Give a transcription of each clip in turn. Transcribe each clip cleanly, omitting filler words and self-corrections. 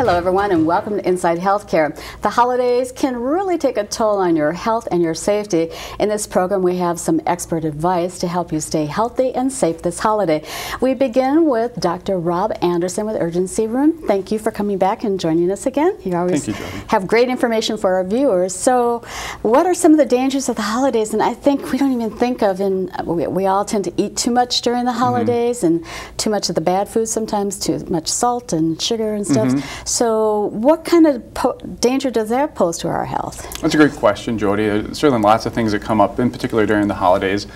Hello everyone and welcome to Inside Healthcare. The holidays can really take a toll on your health and your safety. In this program we have some expert advice to help you stay healthy and safe this holiday. We begin with Dr. Rob Anderson with Urgency Room. Thank you for coming back and joining us again. You always have great information for our viewers. So what are some of the dangers of the holidays? And I think we don't even think of, we all tend to eat too much during the holidays and too much of the bad food sometimes, too much salt and sugar and stuff. So what kind of danger does that pose to our health? That's a great question, Jodi. There's certainly lots of things that come up, in particular during the holidays.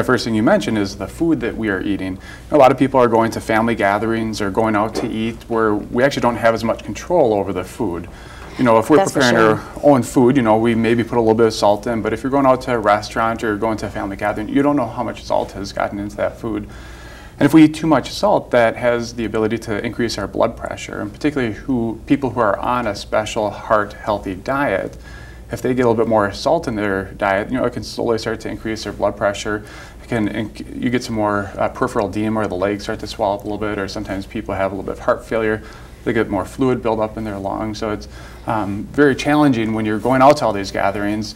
First thing you mentioned is the food that we are eating. A lot of people are going to family gatherings or going out to eat where we actually don't have as much control over the food. If we're preparing our own food, we maybe put a little bit of salt in, but if you're going out to a restaurant or going to a family gathering, you don't know how much salt has gotten into that food. And if we eat too much salt, that has the ability to increase our blood pressure, and particularly people who are on a special heart-healthy diet, if they get a little bit more salt in their diet, it can slowly start to increase their blood pressure. You get some more peripheral edema, or the legs start to swell up a little bit, or sometimes people have a little bit of heart failure. They get more fluid buildup in their lungs. So it's very challenging when you're going out to all these gatherings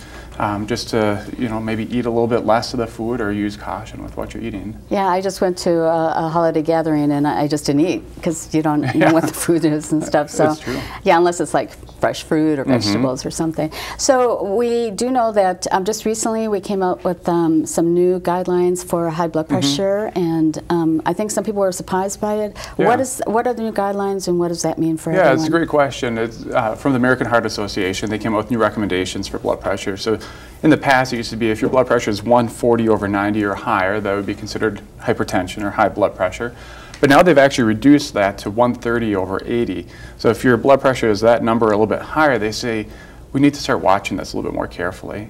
just to maybe eat a little bit less of the food or use caution with what you're eating. Yeah, I just went to a holiday gathering and I just didn't eat because you don't know what the food is and stuff. So that's true. Yeah, unless it's like fresh fruit or vegetables or something. So we do know that just recently we came out with some new guidelines for high blood pressure, and I think some people were surprised by it. Yeah. What are the new guidelines and what does that mean for everyone? Yeah, it's a great question. It's from the American Heart Association. They came out with new recommendations for blood pressure. So in the past, it used to be if your blood pressure is 140/90 or higher, that would be considered hypertension or high blood pressure. But now they've actually reduced that to 130/80. So if your blood pressure is that number a little bit higher, they say we need to start watching this a little bit more carefully.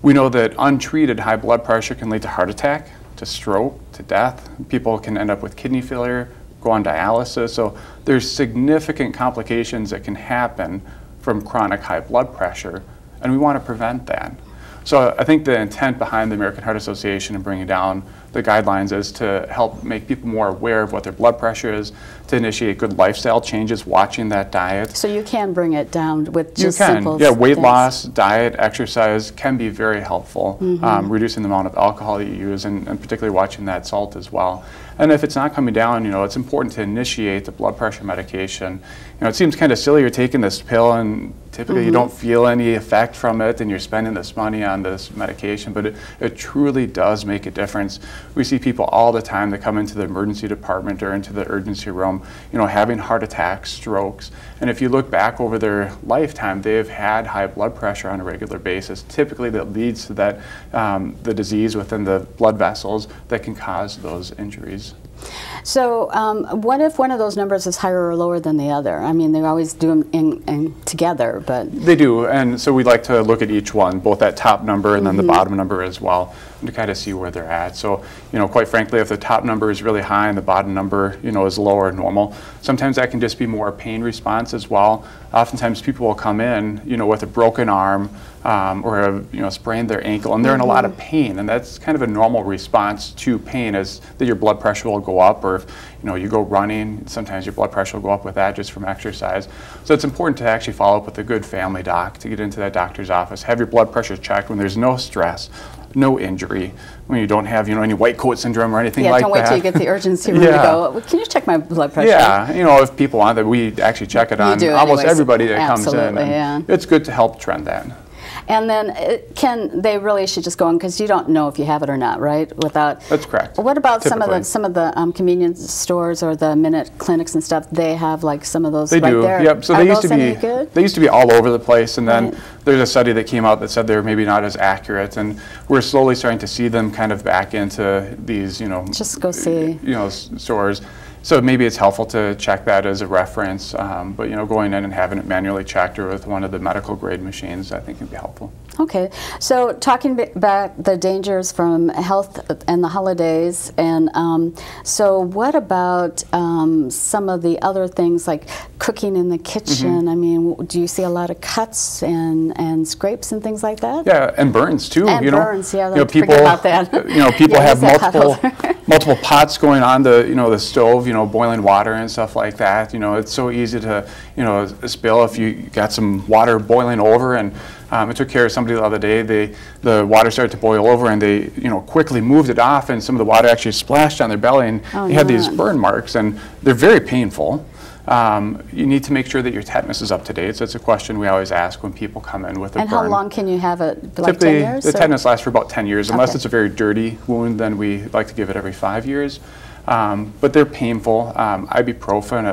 We know that untreated high blood pressure can lead to heart attack, to stroke, to death. People can end up with kidney failure, go on dialysis. So there's significant complications that can happen from chronic high blood pressure, and we want to prevent that. So I think the intent behind the American Heart Association and bringing down the guidelines is to help make people more aware of what their blood pressure is, to initiate good lifestyle changes, watching that diet. So you can bring it down with just simple things. Yeah, weight loss, diet, exercise can be very helpful, reducing the amount of alcohol that you use, and particularly watching that salt as well. And if it's not coming down, it's important to initiate the blood pressure medication. It seems kind of silly, you're taking this pill and typically you don't feel any effect from it and you're spending this money on this medication, but it truly does make a difference. We see people all the time that come into the emergency department or into the urgency room, having heart attacks, strokes, and if you look back over their lifetime, they've had high blood pressure on a regular basis. Typically that leads to that, the disease within the blood vessels that can cause those injuries. So what if one of those numbers is higher or lower than the other? I mean, they always do them together, but... They do, and so we like to look at each one, both that top number and then the bottom number as well, to kind of see where they're at. So, quite frankly, if the top number is really high and the bottom number, is lower or normal, sometimes that can just be more a pain response as well. Oftentimes people will come in, with a broken arm or sprained their ankle, and they're in a lot of pain, and that's kind of a normal response to pain, is that your blood pressure will go up, or if you go running, sometimes your blood pressure will go up with that just from exercise. So it's important to actually follow up with a good family doc, to get into that doctor's office, have your blood pressure checked when there's no stress, no injury, when you don't have any white coat syndrome or anything like that. Yeah, don't wait till you get the urgency room to go, can you check my blood pressure? Yeah, if people want that, we actually check it on almost everybody that comes in. And it's good to help trend that. And then they really should just go in, because you don't know if you have it or not, right? That's correct. What about some of the convenience stores or the minute clinics and stuff? They have like some of those right there. They do. Yep. So they used to be all over the place, and then there's a study that came out that said they're maybe not as accurate, and we're slowly starting to see them kind of back into these, just go see, stores. So maybe it's helpful to check that as a reference, but going in and having it manually checked or with one of the medical grade machines, I think can be helpful. Okay, so talking about the dangers from health and the holidays, and so what about some of the other things like cooking in the kitchen. I mean, do you see a lot of cuts and scrapes and things like that? Yeah, and burns too. And you know, burns, yeah. People, forget about that. People Yeah, have there's that multiple pots going on the stove, boiling water and stuff like that. It's so easy to spill if you got some water boiling over. And I took care of somebody the other day. The water started to boil over, and they quickly moved it off, and some of the water actually splashed on their belly, and they had these burn marks, and they're very painful. You need to make sure that your tetanus is up to date. So it's a question we always ask when people come in with a burn. And how long can you have it? Like Typically, 10 years? The tetanus lasts for about 10 years. Unless Okay. it's a very dirty wound, then we like to give it every 5 years. But they're painful. Ibuprofen,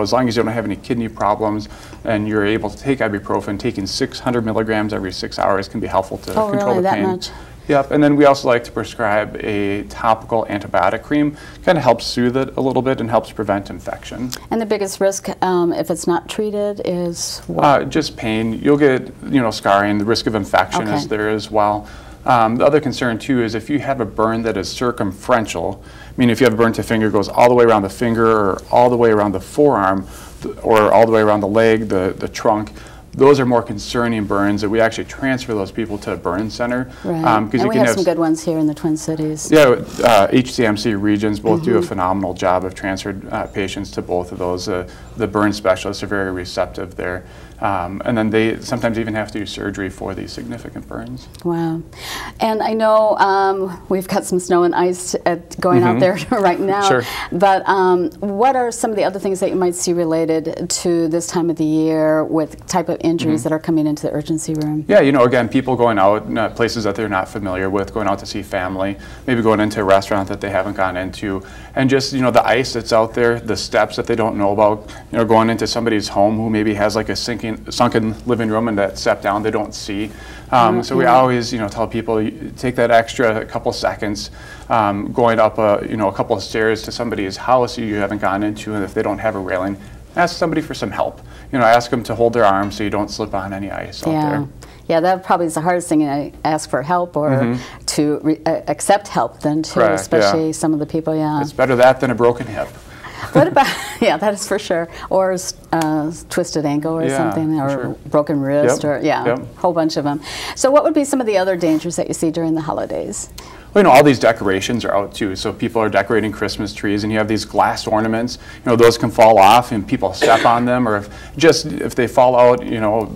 as long as you don't have any kidney problems and you're able to take ibuprofen, taking 600 milligrams every 6 hours can be helpful to control really? the That pain. much? Yep, and then we also like to prescribe a topical antibiotic cream. Kind of helps soothe it a little bit and helps prevent infection. And the biggest risk, if it's not treated, is what? Just pain. You'll get, scarring. The risk of infection is there as well. The other concern too is if you have a burn that is circumferential, I mean if you have a burn to finger goes all the way around the finger or all the way around the forearm or all the way around the leg, the trunk, those are more concerning burns that we actually transfer those people to a burn center. Right. And you we have some good ones here in the Twin Cities. Yeah, HCMC regions both do a phenomenal job of transferred patients to both of those. The burn specialists are very receptive there. And then they sometimes even have to do surgery for these significant burns. Wow. And I know we've got some snow and ice going out there right now. Sure. But what are some of the other things that you might see related to this time of the year with type of injuries that are coming into the urgency room? Yeah, again, people going out, places that they're not familiar with, going out to see family, maybe going into a restaurant that they haven't gone into, and just, the ice that's out there, the steps that they don't know about, going into somebody's home who maybe has like a sunken living room and that step down they don't see. So we always, tell people, take that extra couple seconds going up, a couple of stairs to somebody's house you haven't gone into, and if they don't have a railing, ask somebody for some help. Ask them to hold their arm so you don't slip on any ice out there. Yeah, that probably is the hardest thing, ask for help or to accept help then too, Correct, especially some of the people, It's better that than a broken hip. What about, that is for sure, or twisted ankle or something, or broken wrist, or a whole bunch of them. So what would be some of the other dangers that you see during the holidays? Well, all these decorations are out too. So people are decorating Christmas trees, and you have these glass ornaments. Those can fall off, and people step on them, or if they fall out,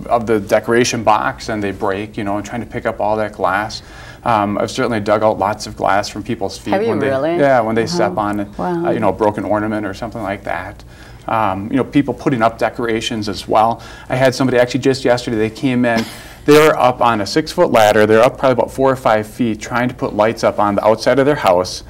of the decoration box and they break, and trying to pick up all that glass. I've certainly dug out lots of glass from people's feet. Have you really? Yeah, when they step on, a broken ornament or something like that. People putting up decorations as well. I had somebody actually just yesterday. They came in. They were up on a 6-foot ladder. They're up probably about 4 or 5 feet trying to put lights up on the outside of their house.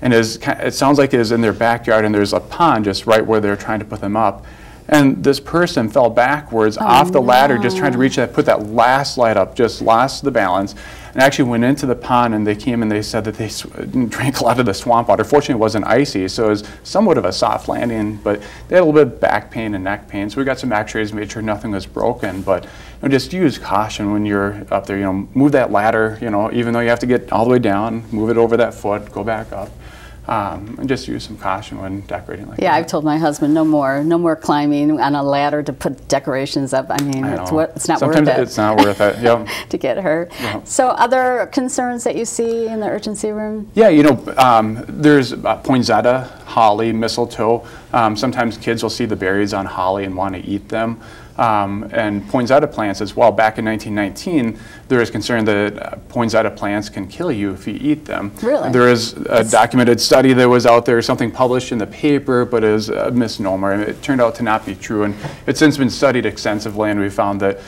And it sounds like it is in their backyard, and there's a pond just right where they're trying to put them up. And this person fell backwards off the ladder just trying to reach that, put that last light up, just lost the balance, and actually went into the pond, and they came and they said that they drank a lot of the swamp water. Fortunately, it wasn't icy, so it was somewhat of a soft landing, but they had a little bit of back pain and neck pain. So we got some x-rays, made sure nothing was broken, but just use caution when you're up there. Move that ladder, even though you have to get all the way down, move it over that foot, go back up. And just use some caution when decorating like that. Yeah, I've told my husband no more climbing on a ladder to put decorations up. I mean, it's not Sometimes worth it. It's not worth it. Yep. To get hurt. Yep. So, other concerns that you see in the urgency room? Yeah, there's poinsettia, holly, mistletoe. Sometimes kids will see the berries on holly and want to eat them. And poinsettia plants as well. Back in 1919, there was concern that poinsettia plants can kill you if you eat them. Really? There is a documented study that was out there, something published in the paper, but it was a misnomer. And it turned out to not be true. And it's since been studied extensively, and we found that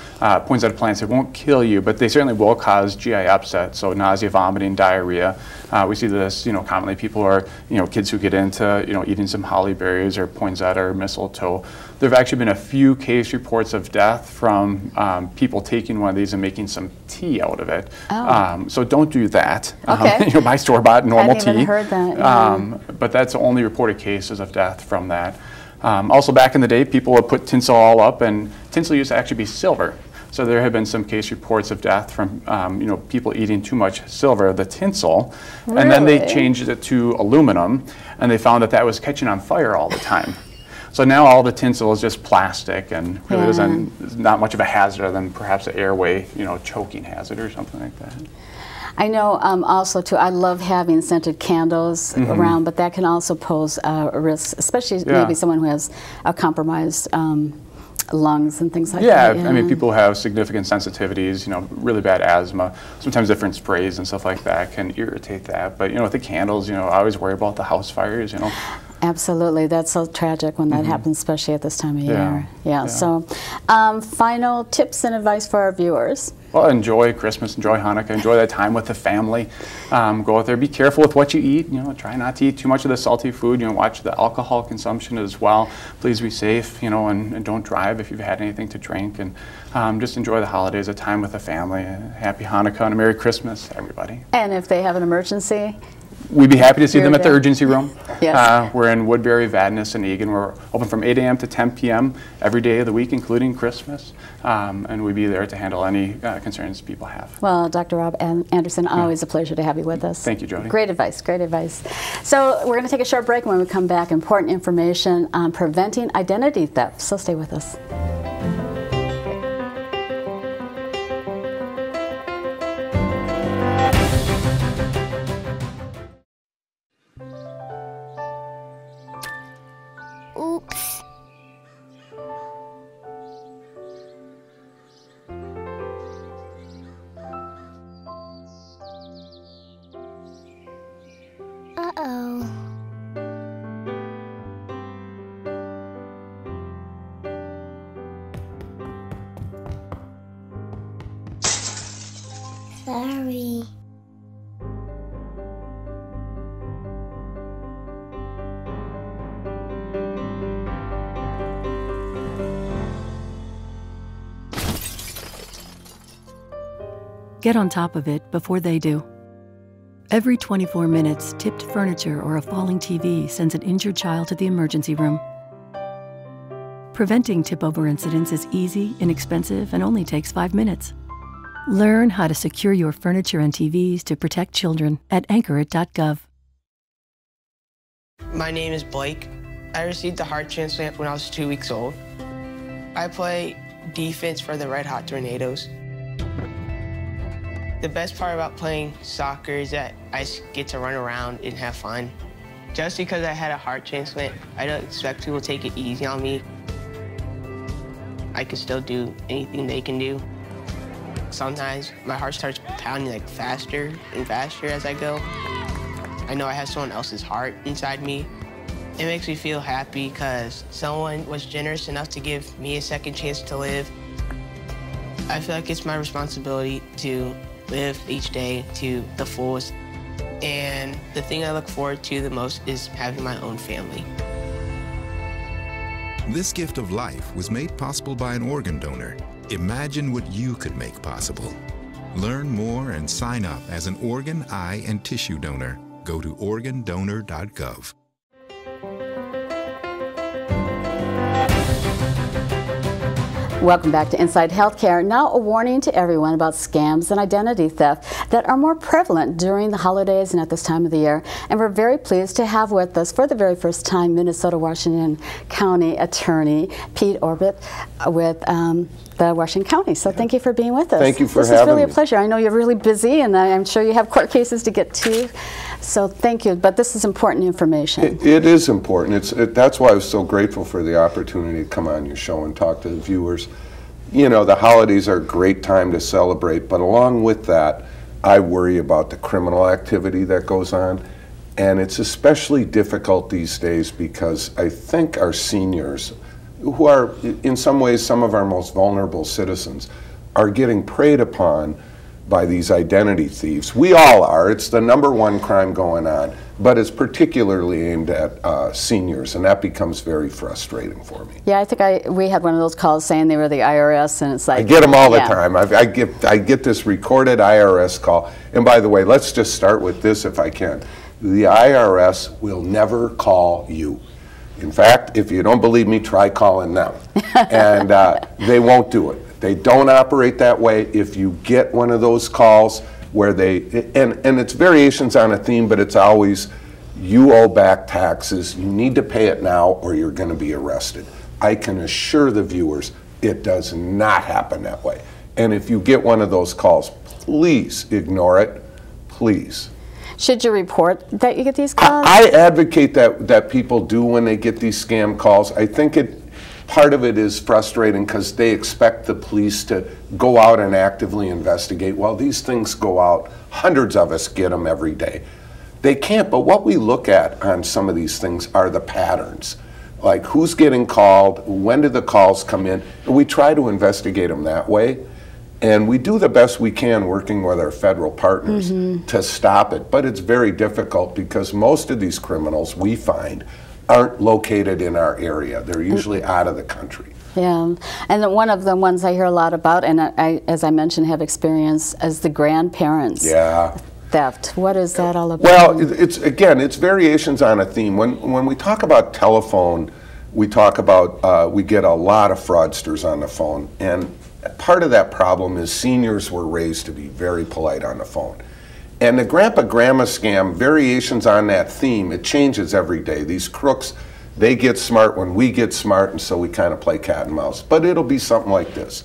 poinsettia plants, it won't kill you, but they certainly will cause GI upset, so nausea, vomiting, diarrhea. We see this, commonly people are, kids who get into, eating some holly berries or poinsettia or mistletoe. There have actually been a few case reports of death from people taking one of these and making some tea out of it. Oh. So don't do that. Okay. Buy store-bought normal tea. I hadn't even heard that. Yeah. But that's the only reported cases of death from that. Also, back in the day, people would put tinsel all up, and tinsel used to actually be silver. So there have been some case reports of death from people eating too much silver, the tinsel, and then they changed it to aluminum, and they found that was catching on fire all the time. So now all the tinsel is just plastic and really is not much of a hazard other than perhaps an airway, choking hazard or something like that. I know also too, I love having scented candles around, but that can also pose a risk, especially maybe someone who has a compromised lungs and things like that. Yeah, I mean, people who have significant sensitivities, really bad asthma. Sometimes different sprays and stuff like that can irritate that. But, with the candles, I always worry about the house fires, Absolutely. That's so tragic when that happens, especially at this time of year. Yeah. So, final tips and advice for our viewers. Well, enjoy Christmas, enjoy Hanukkah, enjoy that time with the family. Go out there, be careful with what you eat. Try not to eat too much of the salty food. Watch the alcohol consumption as well. Please be safe, and don't drive if you've had anything to drink. And just enjoy the holidays, a time with the family. Happy Hanukkah and a Merry Christmas, everybody. And if they have an emergency, we'd be happy to see them at the urgency room. Yes. We're in Woodbury, Vadnais, and Eagan. We're open from 8 a.m. to 10 p.m. every day of the week, including Christmas. And we'd be there to handle any concerns people have. Well, Dr. Rob Anderson, always a pleasure to have you with us. Thank you, Jodi. Great advice, great advice. So we're going to take a short break. When we come back, important information on preventing identity theft. So stay with us. Oops. Uh-oh. Sorry. Get on top of it before they do. Every 24 minutes, tipped furniture or a falling TV sends an injured child to the emergency room. Preventing tip-over incidents is easy, inexpensive, and only takes 5 minutes. Learn how to secure your furniture and TVs to protect children at anchorit.gov. My name is Blake. I received a heart transplant when I was 2 weeks old. I play defense for the Red Hot Tornadoes. The best part about playing soccer is that I get to run around and have fun. Just because I had a heart transplant, I don't expect people to take it easy on me. I can still do anything they can do. Sometimes my heart starts pounding faster and faster as I go. I know I have someone else's heart inside me. It makes me feel happy because someone was generous enough to give me a second chance to live. I feel like it's my responsibility to live each day to the fullest. And the thing I look forward to the most is having my own family. This gift of life was made possible by an organ donor. Imagine what you could make possible. Learn more and sign up as an organ, eye, and tissue donor. Go to organdonor.gov. Welcome back to Inside Healthcare. Now a warning to everyone about scams and identity theft that are more prevalent during the holidays and at this time of the year. And we're very pleased to have with us for the very first time Minnesota-Washington County Attorney Pete Orbit with the Washington County. So thank you for being with us. Thank you for having me. This is really a pleasure. I know you're really busy and I'm sure you have court cases to get to. So thank you, but this is important information. It is important. That's why I was so grateful for the opportunity to come on your show and talk to the viewers. You know, the holidays are a great time to celebrate, but along with that, I worry about the criminal activity that goes on. And it's especially difficult these days because I think our seniors, who are in some ways some of our most vulnerable citizens, are getting preyed upon by these identity thieves. We all are. It's the #1 crime going on, but it's particularly aimed at seniors, and that becomes very frustrating for me. Yeah, I think we had one of those calls saying they were the IRS, and it's like... I get them all the time. I get this recorded IRS call. And by the way, let's just start with this if I can. The IRS will never call you. In fact, if you don't believe me, try calling them. And they won't do it. They don't operate that way. If you get one of those calls where and it's variations on a theme, but it's always, you owe back taxes, you need to pay it now or you're going to be arrested. I can assure the viewers it does not happen that way. And if you get one of those calls, please ignore it, please. Should you report that you get these calls? I advocate that people do when they get these scam calls. I think part of it is frustrating because they expect the police to go out and actively investigate. Well, these things go out, hundreds of us get them every day. They can't, but what we look at on some of these things are the patterns. Like who's getting called, when do the calls come in, and we try to investigate them that way. And we do the best we can working with our federal partners to stop it. But it's very difficult because most of these criminals we find aren't located in our area. They're usually out of the country. Yeah, and one of the ones I hear a lot about, and I, as I mentioned, have experience as the grandparents. Yeah. Theft. What is that all about? Well, it's variations on a theme. When we talk about telephone, we talk about we get a lot of fraudsters on the phone, and part of that problem is seniors were raised to be very polite on the phone. And the grandpa-grandma scam, variations on that theme, it changes every day. These crooks, they get smart when we get smart, and so we kind of play cat and mouse. But it'll be something like this.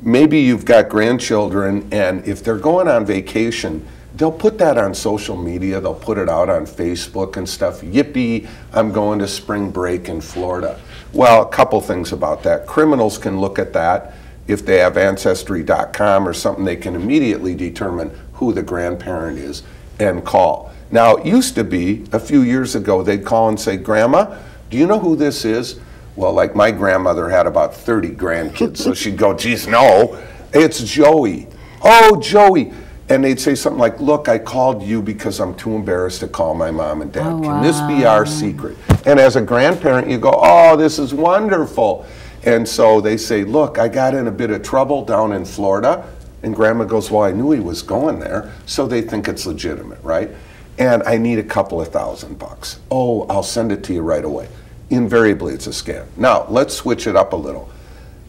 Maybe you've got grandchildren, and if they're going on vacation, they'll put that on social media. They'll put it out on Facebook and stuff. Yippee, I'm going to spring break in Florida. Well, a couple things about that. Criminals can look at that. If they have Ancestry.com or something, they can immediately determine who the grandparent is and call. Now, it used to be, a few years ago, they'd call and say, Grandma, do you know who this is? Well, like my grandmother had about 30 grandkids, so she'd go, geez, no, it's Joey. Oh, Joey. And they'd say something like, look, I called you because I'm too embarrassed to call my mom and dad. Oh, Can this be our secret? And as a grandparent, you go, oh, this is wonderful. And so they say, look, I got in a bit of trouble down in Florida. And Grandma goes, well, I knew he was going there. So they think it's legitimate, right? And I need a couple of $1,000. Oh, I'll send it to you right away. Invariably, it's a scam. Now, let's switch it up a little.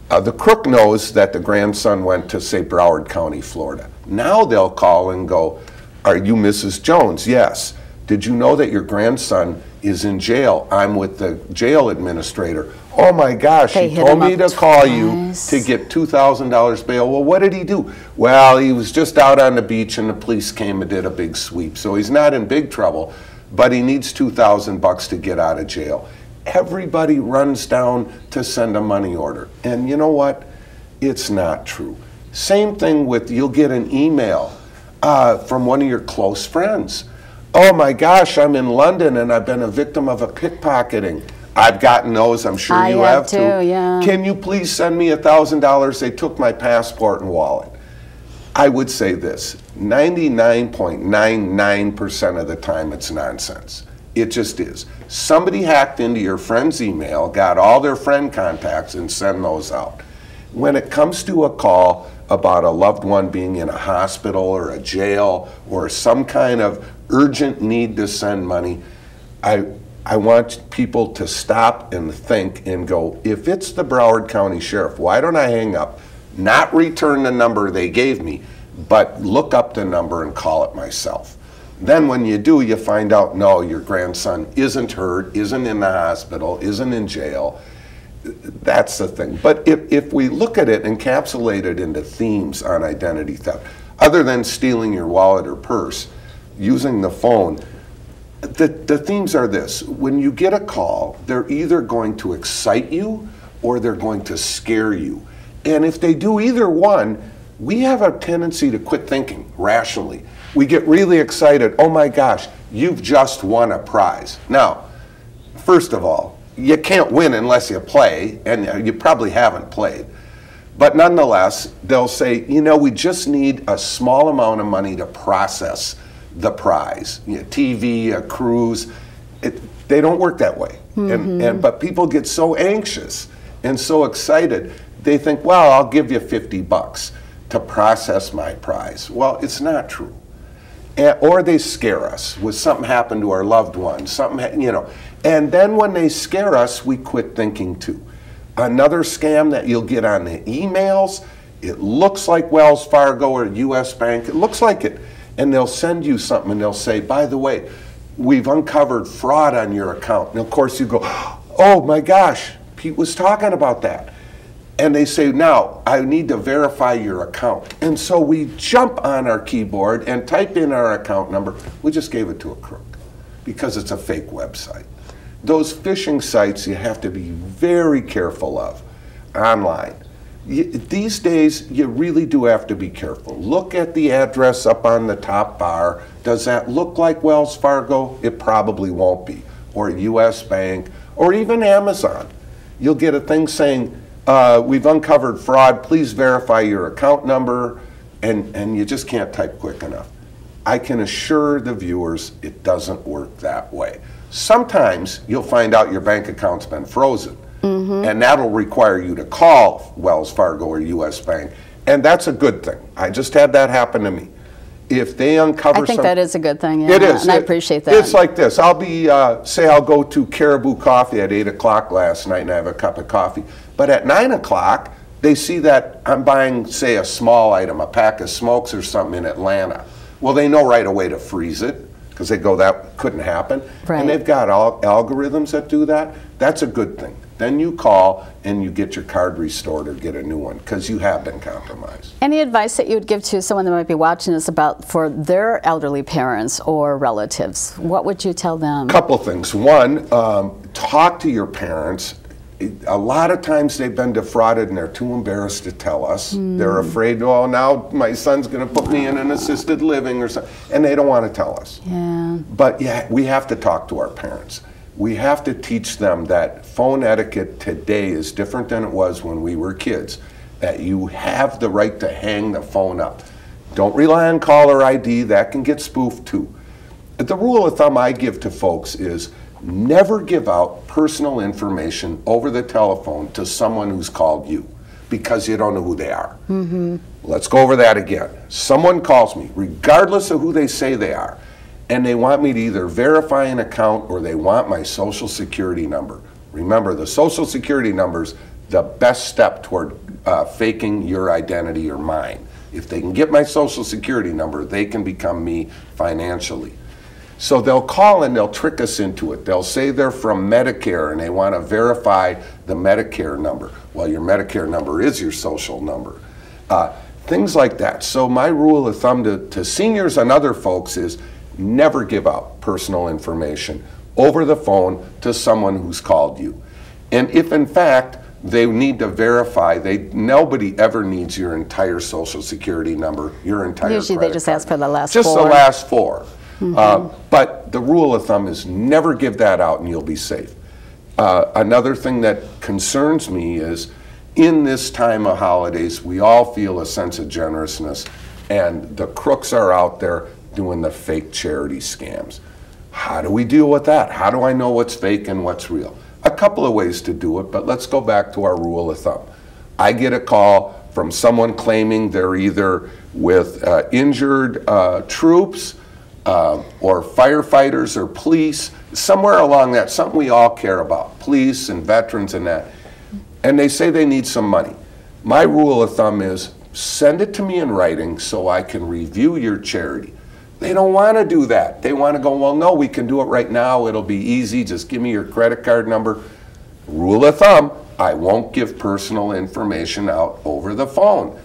The crook knows that the grandson went to, say, Broward County, Florida. Now they'll call and go, are you Mrs. Jones? Yes. Did you know that your grandson is in jail? I'm with the jail administrator. Oh my gosh, he told me to call you to get $2,000 bail. Well, what did he do? Well, he was just out on the beach and the police came and did a big sweep. So he's not in big trouble, but he needs $2,000 to get out of jail. Everybody runs down to send a money order. And you know what? It's not true. Same thing with, you'll get an email from one of your close friends. Oh my gosh, I'm in London and I've been a victim of a pickpocketing. I've gotten those, I'm sure you have too. Yeah. Can you please send me $1,000? They took my passport and wallet. I would say this, 99.99% of the time it's nonsense. It just is. Somebody hacked into your friend's email, got all their friend contacts, and send those out. When it comes to a call about a loved one being in a hospital or a jail or some kind of urgent need to send money, I want people to stop and think and go, if it's the Broward County Sheriff, why don't I hang up, not return the number they gave me, but look up the number and call it myself. Then when you do, you find out, no, your grandson isn't hurt, isn't in the hospital, isn't in jail. That's the thing. But if we look at it, encapsulate it into themes on identity theft, other than stealing your wallet or purse, using the phone, the themes are this. When you get a call, they're either going to excite you or they're going to scare you. And if they do either one, we have a tendency to quit thinking rationally. We get really excited. Oh my gosh, you've just won a prize. Now, first of all, you can't win unless you play, and you probably haven't played. But nonetheless, they'll say, you know, we just need a small amount of money to process the prize. You know, TV, a cruise, they don't work that way. But people get so anxious and so excited, they think, well, I'll give you $50 to process my prize. Well, it's not true. Or they scare us with something happened to our loved one, something, you know. And then when they scare us, we quit thinking too. Another scam that you'll get on the emails, it looks like Wells Fargo or US Bank, it looks like it. And they'll send you something and they'll say, by the way, we've uncovered fraud on your account. And of course you go, oh my gosh, Pete was talking about that. And they say, now I need to verify your account. And so we jump on our keyboard and type in our account number. We just gave it to a crook because it's a fake website. Those phishing sites you have to be very careful of online. These days, you really do have to be careful. Look at the address up on the top bar. Does that look like Wells Fargo? It probably won't be. Or US Bank, or even Amazon. You'll get a thing saying, we've uncovered fraud, please verify your account number, and you just can't type quick enough. I can assure the viewers it doesn't work that way. Sometimes you'll find out your bank account's been frozen. And that'll require you to call Wells Fargo or US Bank, and that's a good thing. I just had that happen to me. If they uncover I think that is a good thing, yeah. It is. And I appreciate that. It's like this. I'll be, say I'll go to Caribou Coffee at 8 o'clock last night and I have a cup of coffee. But at 9 o'clock, they see that I'm buying, say, a small item, a pack of smokes or something in Atlanta. Well, they know right away to freeze it because they go, that couldn't happen. Right. And they've got algorithms that do that. That's a good thing. Then you call and you get your card restored or get a new one because you have been compromised. Any advice that you would give to someone that might be watching this about for their elderly parents or relatives? What would you tell them? Couple things. One, talk to your parents. A lot of times they've been defrauded and they're too embarrassed to tell us. They're afraid, oh, now my son's going to put me in an assisted living or something, and they don't want to tell us. Yeah. But yeah, we have to talk to our parents. We have to teach them that phone etiquette today is different than it was when we were kids, that you have the right to hang the phone up. Don't rely on caller ID, that can get spoofed too. But the rule of thumb I give to folks is never give out personal information over the telephone to someone who's called you because you don't know who they are. Let's go over that again. Someone calls me, regardless of who they say they are, and they want me to either verify an account or they want my social security number. Remember, the social security number's the best step toward faking your identity or mine. If they can get my social security number, they can become me financially. So they'll call and they'll trick us into it. They'll say they're from Medicare and they want to verify the Medicare number. Well, your Medicare number is your social number. Things like that. So my rule of thumb to seniors and other folks is never give out personal information over the phone to someone who's called you. And if in fact they need to verify, nobody ever needs your entire social security number, your entire Usually they just ask for the last just four. the last four. But the rule of thumb is never give that out and you'll be safe. Another thing that concerns me is in this time of holidays, we all feel a sense of generousness and the crooks are out there doing the fake charity scams. How do we deal with that? How do I know what's fake and what's real? A couple of ways to do it, but let's go back to our rule of thumb. I get a call from someone claiming they're either with injured troops or firefighters or police, somewhere along that, something we all care about, police and veterans and that, and they say they need some money. My rule of thumb is send it to me in writing so I can review your charity. They don't want to do that. They want to go, well, no, we can do it right now. It'll be easy. Just give me your credit card number. Rule of thumb, I won't give personal information out over the phone.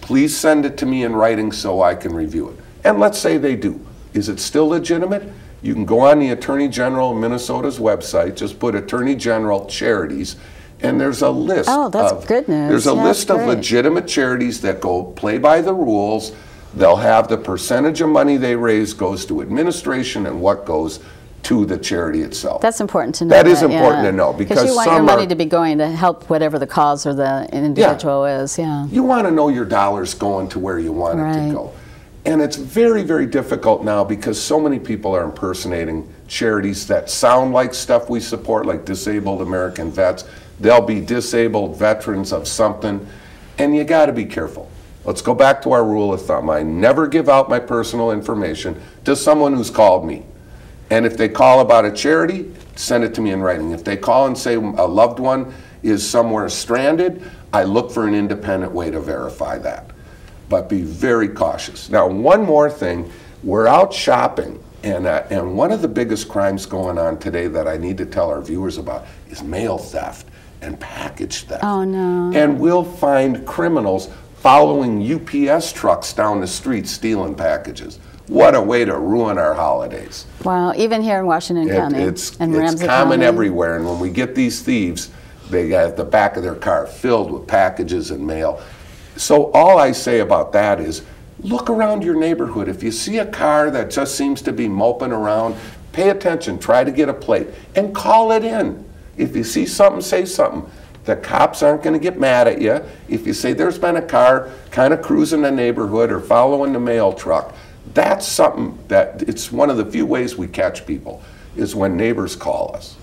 Please send it to me in writing so I can review it. And let's say they do. Is it still legitimate? You can go on the Attorney General of Minnesota's website, just put Attorney General Charities, and there's a list. Oh, that's good news. There's a Yeah, list of great. legitimate charities that go play by the rules. They'll have the percentage of money they raise goes to administration and what goes to the charity itself. That's important to know. That is important to know because you want your money to be going to help whatever the cause or the individual is. Yeah. You want to know your dollar's going to where you want it to go. And it's very, very difficult now because so many people are impersonating charities that sound like stuff we support, like Disabled American Vets. They'll be disabled veterans of something, and you got to be careful. Let's go back to our rule of thumb. I never give out my personal information to someone who's called me. And if they call about a charity, send it to me in writing. If they call and say a loved one is somewhere stranded, I look for an independent way to verify that. But be very cautious. Now, one more thing. We're out shopping And one of the biggest crimes going on today that I need to tell our viewers about is mail theft and package theft. Oh, no. And we'll find criminals following UPS trucks down the street stealing packages. What a way to ruin our holidays. Wow, even here in Washington County. It's Ramsey common County. everywhere, and when we get these thieves, they got the back of their car filled with packages and mail. So all I say about that is, look around your neighborhood. If you see a car that just seems to be moping around, pay attention, try to get a plate, and call it in. If you see something, say something. The cops aren't going to get mad at you. If you say there's been a car kind of cruising the neighborhood or following the mail truck, that's something that, it's one of the few ways we catch people, is when neighbors call us.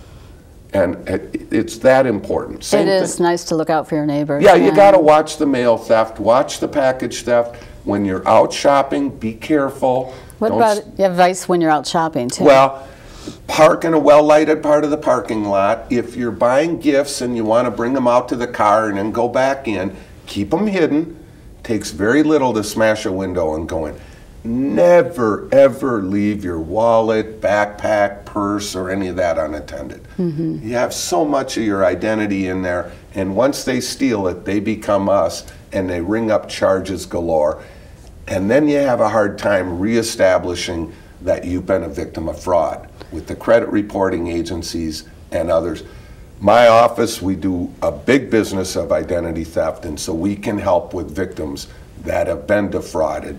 And it's that important. It is nice to look out for your neighbors. Yeah, you got to watch the mail theft, watch the package theft. When you're out shopping, be careful. What about advice when you're out shopping, too? Well, park in a well-lighted part of the parking lot. If you're buying gifts and you want to bring them out to the car and then go back in, keep them hidden. Takes very little to smash a window and go in. Never, ever leave your wallet, backpack, purse, or any of that unattended. Mm-hmm. You have so much of your identity in there, and once they steal it, they become us, and they ring up charges galore. And then you have a hard time reestablishing that you've been a victim of fraud with the credit reporting agencies and others. My office, we do a big business of identity theft, and so we can help with victims that have been defrauded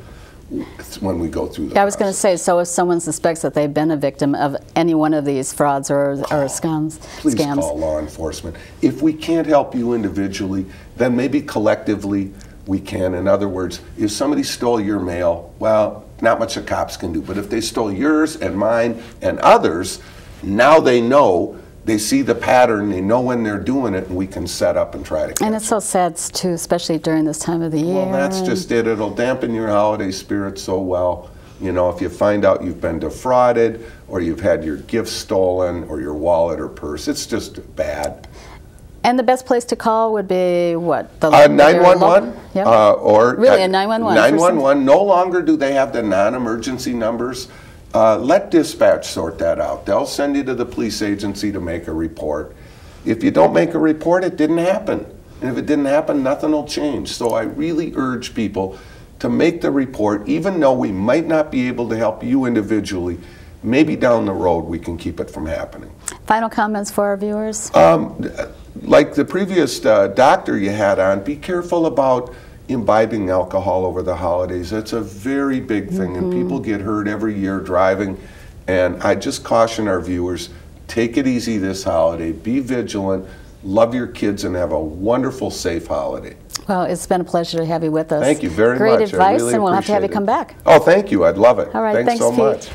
when we go through the I was going to say, so if someone suspects that they've been a victim of any one of these frauds or scams, please call law enforcement. If we can't help you individually, then maybe collectively we can. In other words, if somebody stole your mail, well, not much the cops can do. But if they stole yours and mine and others, now they know, they see the pattern, they know when they're doing it, and we can set up and try to catch And it's so sad, too, especially during this time of the year. Well, that's just it. It'll dampen your holiday spirit so well. You know, if you find out you've been defrauded, or you've had your gifts stolen, or your wallet or purse, it's just bad. And the best place to call would be what? The 911? Yep. Or really, a 911? 911. No longer do they have the non-emergency numbers. Let dispatch sort that out. They'll send you to the police agency to make a report. If you don't make a report, it didn't happen. And if it didn't happen, nothing will change. So I really urge people to make the report, even though we might not be able to help you individually. Maybe down the road we can keep it from happening. Final comments for our viewers? Like the previous doctor you had on, be careful about imbibing alcohol over the holidays. That's a very big thing, and people get hurt every year driving. And I just caution our viewers, take it easy this holiday, be vigilant, love your kids, and have a wonderful, safe holiday. Well, it's been a pleasure to have you with us. Thank you very much. Great advice, really and we'll have to have you appreciate come it. back. Oh, thank you. I'd love it. All right, thanks so Pete. much.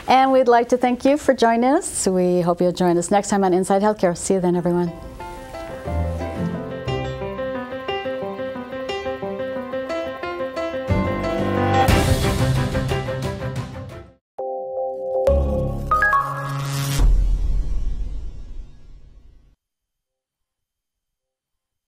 And we'd like to thank you for joining us. We hope you'll join us next time on Inside Healthcare. See you then, everyone.